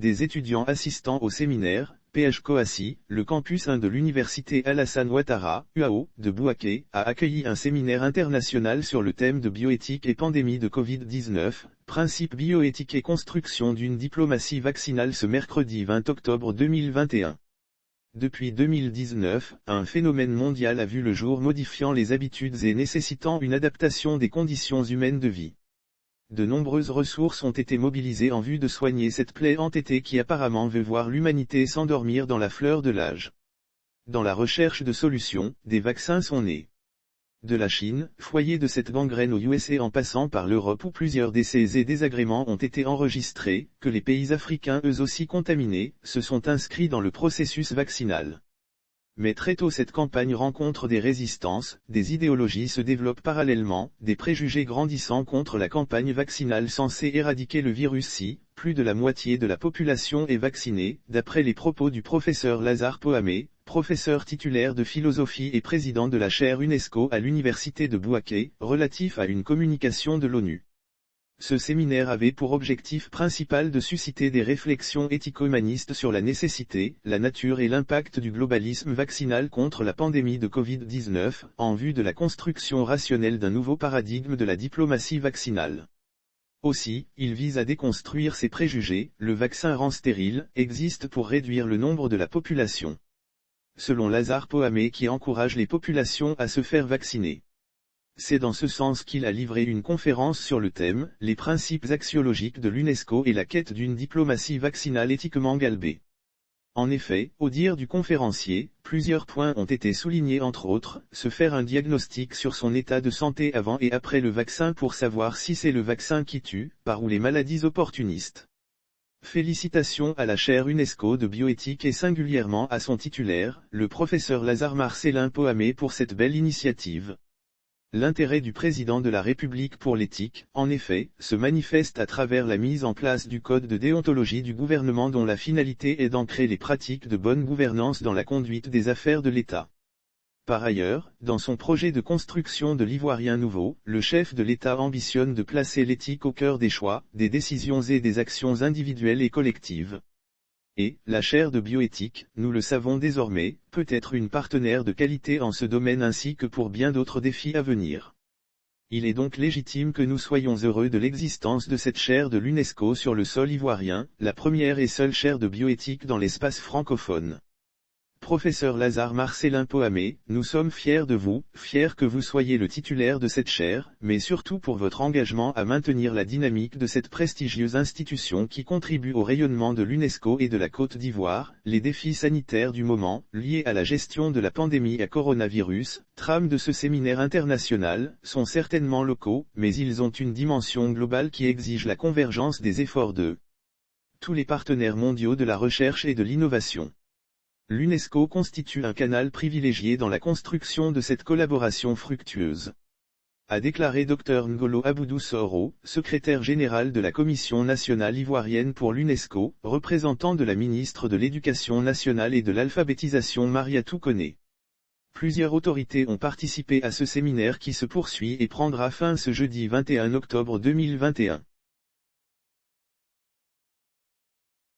des étudiants assistants au séminaire, PH-COACI, le campus 1 de l'université Alassane Ouattara, UAO, de Bouaké, a accueilli un séminaire international sur le thème de bioéthique et pandémie de Covid-19, principes bioéthiques et construction d'une diplomatie vaccinale ce mercredi 20 octobre 2021. Depuis 2019, un phénomène mondial a vu le jour modifiant les habitudes et nécessitant une adaptation des conditions humaines de vie. De nombreuses ressources ont été mobilisées en vue de soigner cette plaie entêtée qui apparemment veut voir l'humanité s'endormir dans la fleur de l'âge. Dans la recherche de solutions, des vaccins sont nés. De la Chine, foyer de cette gangrène aux USA en passant par l'Europe où plusieurs décès et désagréments ont été enregistrés, que les pays africains eux aussi contaminés, se sont inscrits dans le processus vaccinal. Mais très tôt cette campagne rencontre des résistances, des idéologies se développent parallèlement, des préjugés grandissants contre la campagne vaccinale censée éradiquer le virus si, plus de la moitié de la population est vaccinée, d'après les propos du professeur Lazare Poamé, professeur titulaire de philosophie et président de la chaire UNESCO à l'université de Bouaké, relatif à une communication de l'ONU. Ce séminaire avait pour objectif principal de susciter des réflexions éthico-humanistes sur la nécessité, la nature et l'impact du globalisme vaccinal contre la pandémie de Covid-19, en vue de la construction rationnelle d'un nouveau paradigme de la diplomatie vaccinale. Aussi, il vise à déconstruire ces préjugés, le vaccin rend stérile, existe pour réduire le nombre de la population. Selon Lazare Poamé qui encourage les populations à se faire vacciner. C'est dans ce sens qu'il a livré une conférence sur le thème « Les principes axiologiques de l'UNESCO et la quête d'une diplomatie vaccinale éthiquement galbée ». En effet, au dire du conférencier, plusieurs points ont été soulignés entre autres, se faire un diagnostic sur son état de santé avant et après le vaccin pour savoir si c'est le vaccin qui tue, par ou les maladies opportunistes. Félicitations à la chaire UNESCO de bioéthique et singulièrement à son titulaire, le professeur Lazare Marcellin Poamé pour cette belle initiative. L'intérêt du président de la République pour l'éthique, en effet, se manifeste à travers la mise en place du code de déontologie du gouvernement dont la finalité est d'ancrer les pratiques de bonne gouvernance dans la conduite des affaires de l'État. Par ailleurs, dans son projet de construction de l'Ivoirien nouveau, le chef de l'État ambitionne de placer l'éthique au cœur des choix, des décisions et des actions individuelles et collectives. Et, la chaire de bioéthique, nous le savons désormais, peut être une partenaire de qualité en ce domaine ainsi que pour bien d'autres défis à venir. Il est donc légitime que nous soyons heureux de l'existence de cette chaire de l'UNESCO sur le sol ivoirien, la première et seule chaire de bioéthique dans l'espace francophone. Professeur Lazare Marcellin Poamé, nous sommes fiers de vous, fiers que vous soyez le titulaire de cette chaire, mais surtout pour votre engagement à maintenir la dynamique de cette prestigieuse institution qui contribue au rayonnement de l'UNESCO et de la Côte d'Ivoire. Les défis sanitaires du moment, liés à la gestion de la pandémie à coronavirus, trame de ce séminaire international, sont certainement locaux, mais ils ont une dimension globale qui exige la convergence des efforts de tous les partenaires mondiaux de la recherche et de l'innovation. L'UNESCO constitue un canal privilégié dans la construction de cette collaboration fructueuse. A déclaré Dr Ngolo Aboudou Soro, secrétaire général de la Commission nationale ivoirienne pour l'UNESCO, représentant de la ministre de l'Éducation nationale et de l'alphabétisation Mariatou Koné. Plusieurs autorités ont participé à ce séminaire qui se poursuit et prendra fin ce jeudi 21 octobre 2021.